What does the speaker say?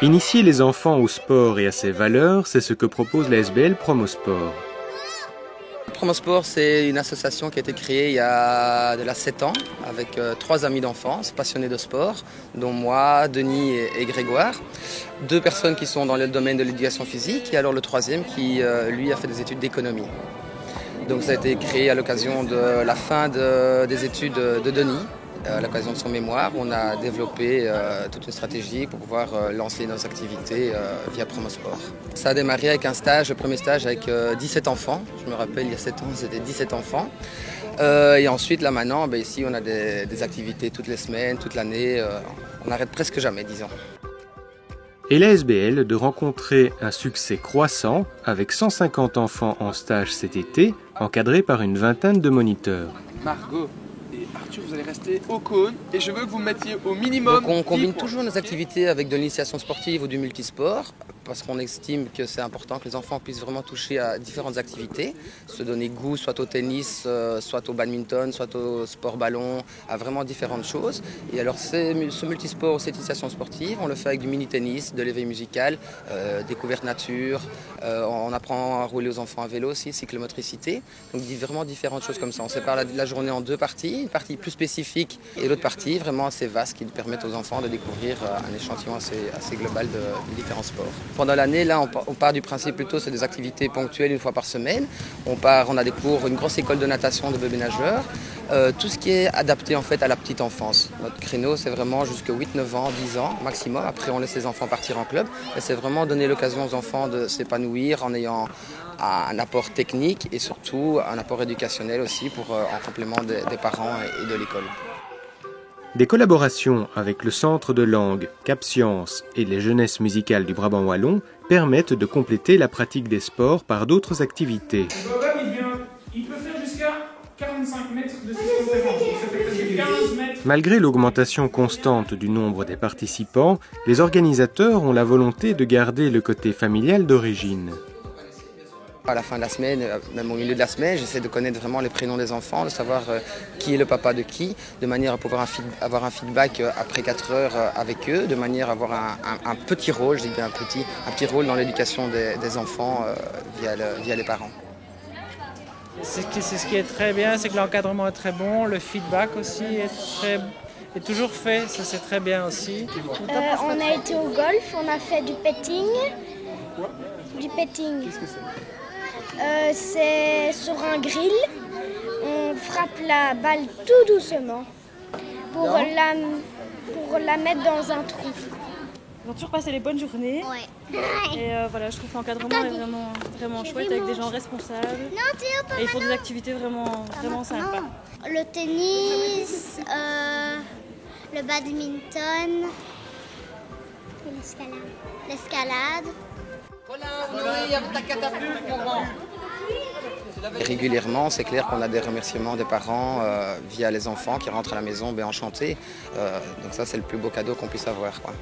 Initier les enfants au sport et à ses valeurs, c'est ce que propose la SBL Promosport. Promosport, c'est une association qui a été créée il y a de là 7 ans avec 3 amis d'enfance passionnés de sport, dont moi, Denis et Grégoire. 2 personnes qui sont dans le domaine de l'éducation physique et alors le troisième qui, lui, a fait des études d'économie. Donc ça a été créé à l'occasion de la fin des études de Denis. À l'occasion de son mémoire, on a développé toute une stratégie pour pouvoir lancer nos activités via Promosport. Ça a démarré avec un stage, le premier stage avec 17 enfants. Je me rappelle, il y a 7 ans, c'était 17 enfants. Et ensuite, là maintenant, ici, on a des activités toutes les semaines, toute l'année. On n'arrête presque jamais, disons. Et la SBL de rencontrer un succès croissant avec 150 enfants en stage cet été, encadrés par une vingtaine de moniteurs. Margot et Arthur, vous allez rester au cône et je veux que vous mettiez au minimum. Donc on combine toujours nos activités avec de l'initiation sportive ou du multisport parce qu'on estime que c'est important que les enfants puissent vraiment toucher à différentes activités, se donner goût soit au tennis, soit au badminton, soit au sport ballon, à vraiment différentes choses. Et alors ce multisport, cette initiation sportive, on le fait avec du mini-tennis, de l'éveil musical, découverte nature, on apprend à rouler aux enfants à vélo aussi, cyclomotricité, donc vraiment différentes choses comme ça. On sépare la journée en 2 parties, une partie plus spécifique et l'autre partie vraiment assez vaste qui permettent aux enfants de découvrir un échantillon assez global de différents sports. Pendant l'année, là, on part du principe plutôt, c'est des activités ponctuelles une fois par semaine. On a des cours, une grosse école de natation de bébés nageurs, tout ce qui est adapté en fait à la petite enfance. Notre créneau, c'est vraiment jusqu'à 8, 9 ans, 10 ans maximum. Après, on laisse les enfants partir en club. Et c'est vraiment donner l'occasion aux enfants de s'épanouir en ayant un apport technique et surtout un apport éducationnel aussi en complément des parents et de l'école. Des collaborations avec le Centre de langue, Cap Science et les jeunesses musicales du Brabant wallon permettent de compléter la pratique des sports par d'autres activités. Il peut faire jusqu'à 45 mètres de circonférence, donc ça fait presque 15 mètres. Malgré l'augmentation constante du nombre des participants, les organisateurs ont la volonté de garder le côté familial d'origine. À la fin de la semaine, même au milieu de la semaine, j'essaie de connaître vraiment les prénoms des enfants, de savoir qui est le papa de qui, de manière à pouvoir avoir un feedback après 4 heures avec eux, de manière à avoir un petit rôle, je dis bien un petit rôle dans l'éducation des enfants via les parents. C'est ce qui est très bien, c'est que l'encadrement est très bon, le feedback aussi est toujours fait, ça c'est très bien aussi. On a été au golf, on a fait du petting. Du petting. Qu'est-ce que c'est ? C'est sur un grill, on frappe la balle tout doucement pour la mettre dans un trou. Ils ont toujours passé les bonnes journées. Ouais. Et voilà, je trouve que l'encadrement est vraiment chouette avec des gens responsables. Et ils font des activités vraiment sympas. Le tennis, le badminton, l'escalade. Régulièrement, c'est clair qu'on a des remerciements des parents via les enfants qui rentrent à la maison enchantés. Donc ça, c'est le plus beau cadeau qu'on puisse avoir, quoi.